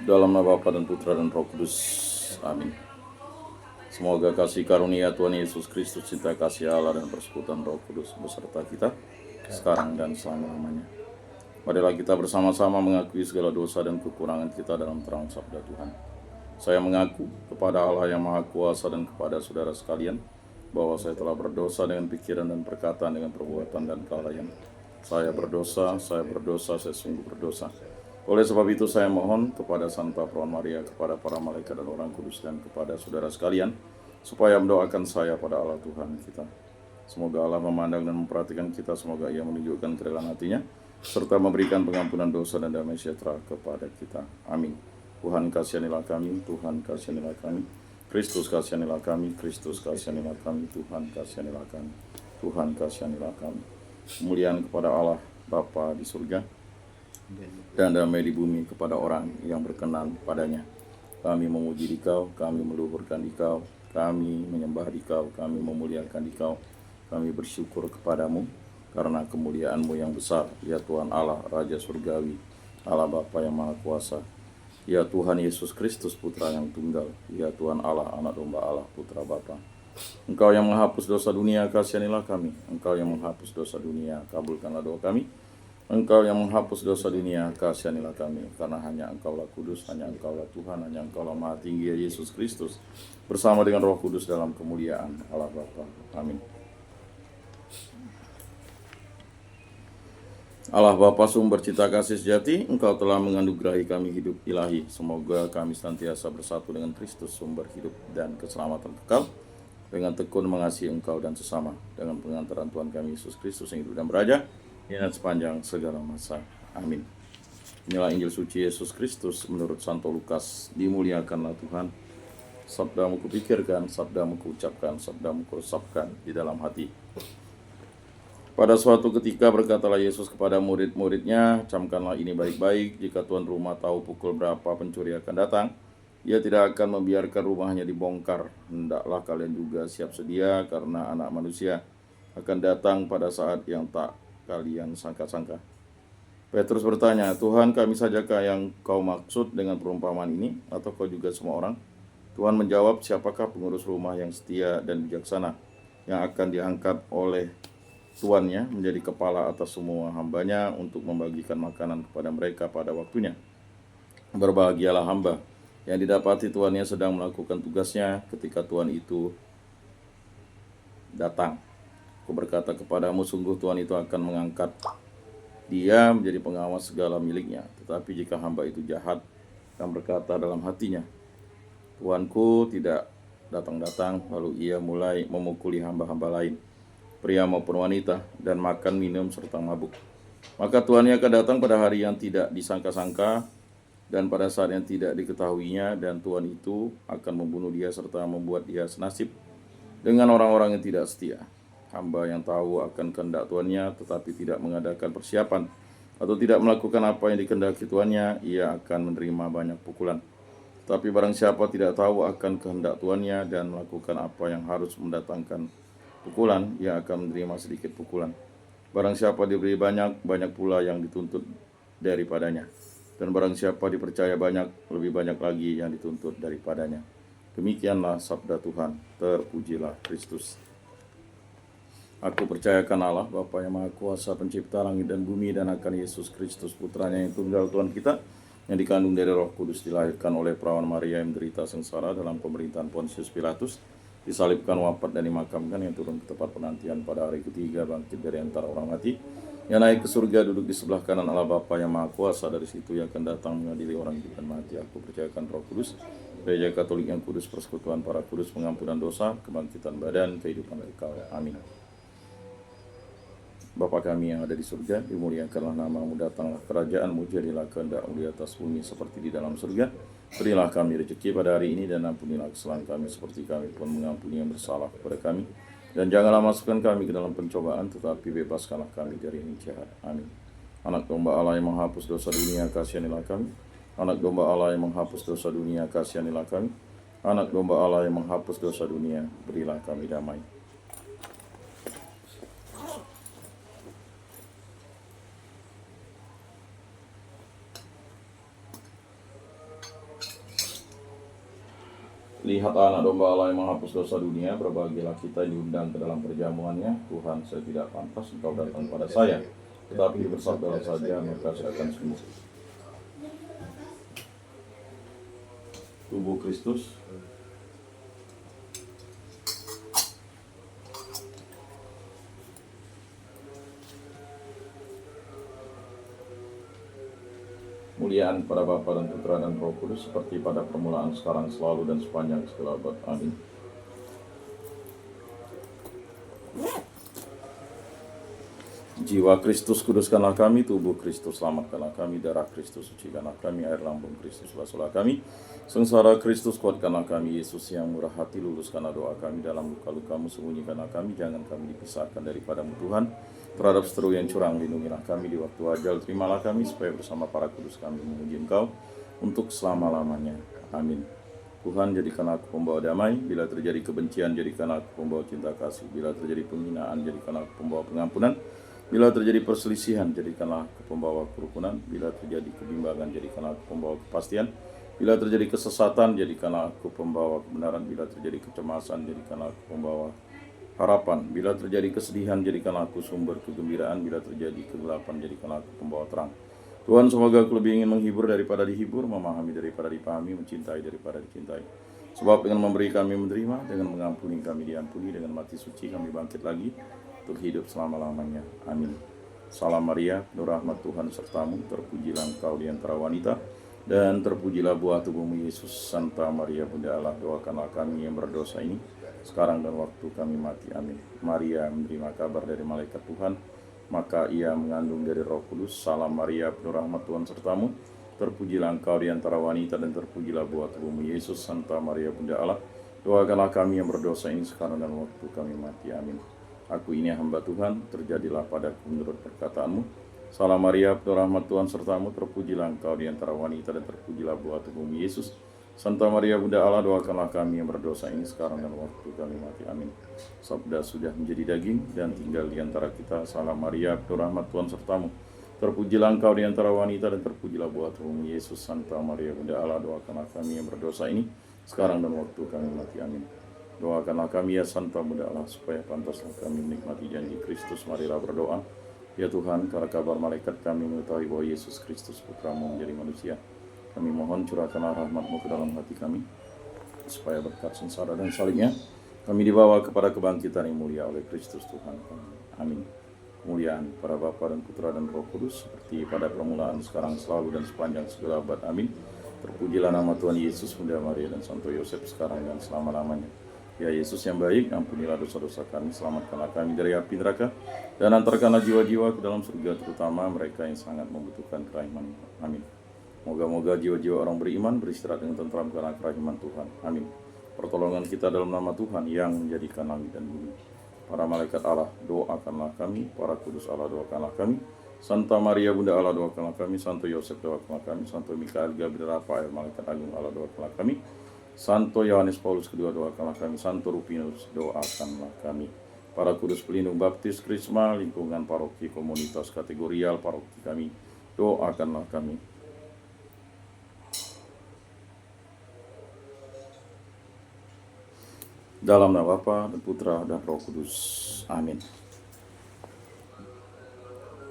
Dalam nama Bapa dan Putra dan Roh Kudus. Amin. Semoga kasih karunia Tuhan Yesus Kristus, cinta kasih Allah dan persekutuan Roh Kudus beserta kita sekarang dan selama-lamanya. Marilah kita bersama-sama mengakui segala dosa dan kekurangan kita dalam terang sabda Tuhan. Saya mengaku kepada Allah yang Maha Kuasa dan kepada saudara sekalian bahwa saya telah berdosa dengan pikiran dan perkataan, dengan perbuatan dan kelalaian. Saya berdosa, saya sungguh berdosa. Oleh sebab itu saya mohon kepada Santa Perawan Maria, kepada para malaikat dan orang kudus, dan kepada saudara sekalian, supaya mendoakan saya pada Allah Tuhan kita. Semoga Allah memandang dan memperhatikan kita, semoga Ia menunjukkan kerelaan hatinya, serta memberikan pengampunan dosa dan damai sejahtera kepada kita. Amin. Tuhan kasihanilah kami, Tuhan kasihanilah kami. Kristus kasihanilah kami, Kristus kasihanilah kami, Tuhan kasihanilah kami, Tuhan kasihanilah kami. Kemuliaan kepada Allah Bapa di surga dan damai di bumi kepada orang yang berkenan padanya. Kami memuji Dikau, kami meluhurkan Dikau, kami menyembah Dikau, kami memuliakan Dikau, kami bersyukur kepadamu karena kemuliaan-Mu yang besar, ya Tuhan Allah, Raja Surgawi, Allah Bapa yang Maha Kuasa, ya Tuhan Yesus Kristus, Putra yang tunggal, ya Tuhan Allah, Anak Domba Allah, Putra Bapa. Engkau yang menghapus dosa dunia, kasihanilah kami. Engkau yang menghapus dosa dunia, kabulkanlah doa kami. Engkau yang menghapus dosa dunia, kasihanilah kami, karena hanya Engkaulah kudus, hanya Engkaulah Tuhan, hanya Engkaulah Maha Tinggi, ya Yesus Kristus, bersama dengan Roh Kudus dalam kemuliaan Allah Bapa. Amin. Allah Bapa sumber cita kasih sejati, Engkau telah menganugerahi kami hidup ilahi. Semoga kami senantiasa bersatu dengan Kristus, sumber hidup dan keselamatan kekal, dengan tekun mengasihi Engkau dan sesama, dengan pengantaran Tuhan kami Yesus Kristus yang hidup dan beraja sepanjang segala masa. Amin. Inilah Injil suci Yesus Kristus menurut Santo Lukas. Dimuliakanlah Tuhan. Sabdamu kupikirkan, sabdamu kuucapkan, sabdamu kuresapkan di dalam hati. Pada suatu ketika berkatalah Yesus kepada murid-muridnya, camkanlah ini baik-baik, jika tuan rumah tahu pukul berapa pencuri akan datang, ia tidak akan membiarkan rumahnya dibongkar. Hendaklah kalian juga siap sedia, karena Anak Manusia akan datang pada saat yang tak kalian sangka-sangka. Petrus bertanya, Tuhan, kami sajakah yang kau maksud dengan perumpamaan ini, atau kau juga semua orang? Tuhan menjawab, siapakah pengurus rumah yang setia dan bijaksana, yang akan diangkat oleh tuannya menjadi kepala atas semua hambanya untuk membagikan makanan kepada mereka pada waktunya. Berbahagialah hamba yang didapati tuannya sedang melakukan tugasnya ketika tuan itu datang. Aku berkata kepadamu, sungguh Tuhan itu akan mengangkat dia menjadi pengawas segala miliknya. Tetapi jika hamba itu jahat dan berkata dalam hatinya, Tuanku tidak datang-datang, lalu ia mulai memukuli hamba-hamba lain, pria maupun wanita, dan makan, minum, serta mabuk, maka tuannya akan datang pada hari yang tidak disangka-sangka dan pada saat yang tidak diketahuinya, dan tuan itu akan membunuh dia serta membuat dia senasib dengan orang-orang yang tidak setia. Hamba yang tahu akan kehendak tuannya tetapi tidak mengadakan persiapan atau tidak melakukan apa yang dikehendaki tuannya, ia akan menerima banyak pukulan. Tapi barang siapa tidak tahu akan kehendak tuannya dan melakukan apa yang harus mendatangkan pukulan, ia akan menerima sedikit pukulan. Barang siapa diberi banyak, banyak pula yang dituntut daripadanya. Dan barang siapa dipercaya banyak, lebih banyak lagi yang dituntut daripadanya. Demikianlah sabda Tuhan. Terpujilah Kristus. Aku percayakan Allah, Bapa yang Maha Kuasa, pencipta langit dan bumi, dan akan Yesus Kristus, Putranya yang tunggal Tuhan kita, yang dikandung dari Roh Kudus, dilahirkan oleh Perawan Maria, yang menderita sengsara dalam pemerintahan Pontius Pilatus, disalibkan, wafat, dan dimakamkan, yang turun ke tempat penantian pada hari ketiga, bangkit dari antara orang mati, yang naik ke surga, duduk di sebelah kanan Allah Bapa yang Maha Kuasa, dari situ yang akan datang mengadili orang hidup dan mati. Aku percayakan Roh Kudus, Gereja Katolik yang kudus, persekutuan para kudus, pengampunan dosa, kebangkitan badan, kehidupan kekal. Amin. Bapa kami yang ada di surga, dimuliakanlah namamu, datanglah kerajaanmu, jadilah kehendak-mu di atas bumi seperti di dalam surga. Berilah kami rezeki pada hari ini, dan ampunilah kesalahan kami seperti kami pun mengampuni yang bersalah kepada kami. Dan janganlah masukkan kami ke dalam pencobaan, tetapi bebaskanlah kami dari yang jahat. Amin. Anak domba Allah yang menghapus dosa dunia, kasihanilah kami. Anak domba Allah yang menghapus dosa dunia, kasihanilah kami. Anak domba Allah yang menghapus dosa dunia, berilah kami damai. Lihat anak domba Allah yang menghapus dosa dunia, berbahagialah kita diundang ke dalam perjamuannya. Tuhan, saya tidak pantas engkau datang pada saya, tetapi bersabdalah saja, maka saya akan sembuh. Tubuh Kristus. Kemuliaan pada Bapa dan Putra dan Roh Kudus, seperti pada permulaan, sekarang, selalu, dan sepanjang segala abad. Amin. Jiwa Kristus kuduskanlah kami, tubuh Kristus selamatkanlah kami, darah Kristus sucikanlah kami, air lambung Kristus basuhlah kami, sengsara Kristus kuatkanlah kami, Yesus yang murah hati luluskanlah doa kami, dalam luka-lukamu sembunyikanlah kami, jangan kami dipisahkan daripadamu Tuhan, terhadap seteru yang curang lindungilah kami, di waktu ajal terimalah kami, supaya bersama para kudus kami memuji Engkau untuk selama-lamanya. Amin. Tuhan, jadikanlah aku pembawa damai, bila terjadi kebencian jadikanlah aku pembawa cinta kasih, bila terjadi penghinaan jadikanlah aku pembawa pengampunan, bila terjadi perselisihan, jadikanlah aku pembawa kerukunan. Bila terjadi kebimbangan, jadikanlah aku pembawa kepastian. Bila terjadi kesesatan, jadikanlah aku pembawa kebenaran. Bila terjadi kecemasan, jadikanlah aku pembawa harapan. Bila terjadi kesedihan, jadikanlah aku sumber kegembiraan. Bila terjadi kegelapan, jadikanlah aku pembawa terang. Tuhan, semoga aku lebih ingin menghibur daripada dihibur, memahami daripada dipahami, mencintai daripada dicintai. Sebab dengan memberi kami menerima, dengan mengampuni kami diampuni, dengan mati suci kami bangkit lagi untuk hidup selama-lamanya. Amin. Salam Maria, penuh rahmat Tuhan sertamu, terpujilah engkau di antara wanita, dan terpujilah buah tubuhmu Yesus. Santa Maria Bunda Allah, doakanlah kami yang berdosa ini, sekarang dan waktu kami mati. Amin. Maria menerima kabar dari malaikat Tuhan, maka ia mengandung dari Roh Kudus. Salam Maria, penuh rahmat Tuhan sertamu, terpujilah engkau di antara wanita, dan terpujilah buah tubuhmu Yesus. Santa Maria Bunda Allah, doakanlah kami yang berdosa ini, sekarang dan waktu kami mati. Amin. Aku ini hamba Tuhan, terjadilah padaku menurut perkataanmu. Salam Maria, penuh rahmat Tuhan sertamu, terpujilah engkau di antara wanita, dan terpujilah buah tubuhmu Yesus. Santa Maria Bunda Allah, doakanlah kami yang berdosa ini, sekarang dan waktu kami mati. Amin. Sabda sudah menjadi daging dan tinggal di antara kita. Salam Maria, penuh rahmat Tuhan sertamu, terpujilah engkau di antara wanita, dan terpujilah buah tubuhmu Yesus. Santa Maria Bunda Allah, doakanlah kami yang berdosa ini, sekarang dan waktu kami mati. Amin. Doakanlah kami ya Santa Bunda Allah, supaya pantaslah kami menikmati janji Kristus. Marilah berdoa. Ya Tuhan, karena kabar malaikat kami mengetahui bahwa Yesus Kristus Putramu menjadi manusia, kami mohon curahkanlah rahmat-Mu ke dalam hati kami, supaya berkat sengsara dan salibnya kami dibawa kepada kebangkitan yang mulia oleh Kristus Tuhan kami. Amin. Kemuliaan para Bapa dan Putra dan Roh Kudus, seperti pada permulaan, sekarang, selalu, dan sepanjang segala abad. Amin. Terpujilah nama Tuhan Yesus, Bunda Maria, dan Santo Yosef, sekarang dan selama-lamanya. Ya Yesus yang baik, ampunilah dosa-dosa kami, selamatkanlah kami dari api neraka, dan antarkanlah jiwa-jiwa ke dalam surga, terutama mereka yang sangat membutuhkan kerahiman. Amin. Moga-moga jiwa-jiwa orang beriman beristirahat dengan tentram karena kerahiman Tuhan. Amin. Pertolongan kita dalam nama Tuhan yang menjadikan langit dan bumi. Para malaikat Allah, doakanlah kami. Para kudus Allah, doakanlah kami. Santa Maria Bunda Allah, doakanlah kami. Santo Yosef, doakanlah kami. Santo Mikael, Gabriel, Rafael, malaikat agung Allah, doakanlah kami. Santo Yohanes Paulus II, doakanlah kami. Santo Rufinus, doakanlah kami. Para kudus pelindung baptis, krisma, lingkungan paroki, komunitas, kategorial paroki kami, doakanlah kami. Dalam nama Bapa dan Putra dan Roh Kudus. Amin.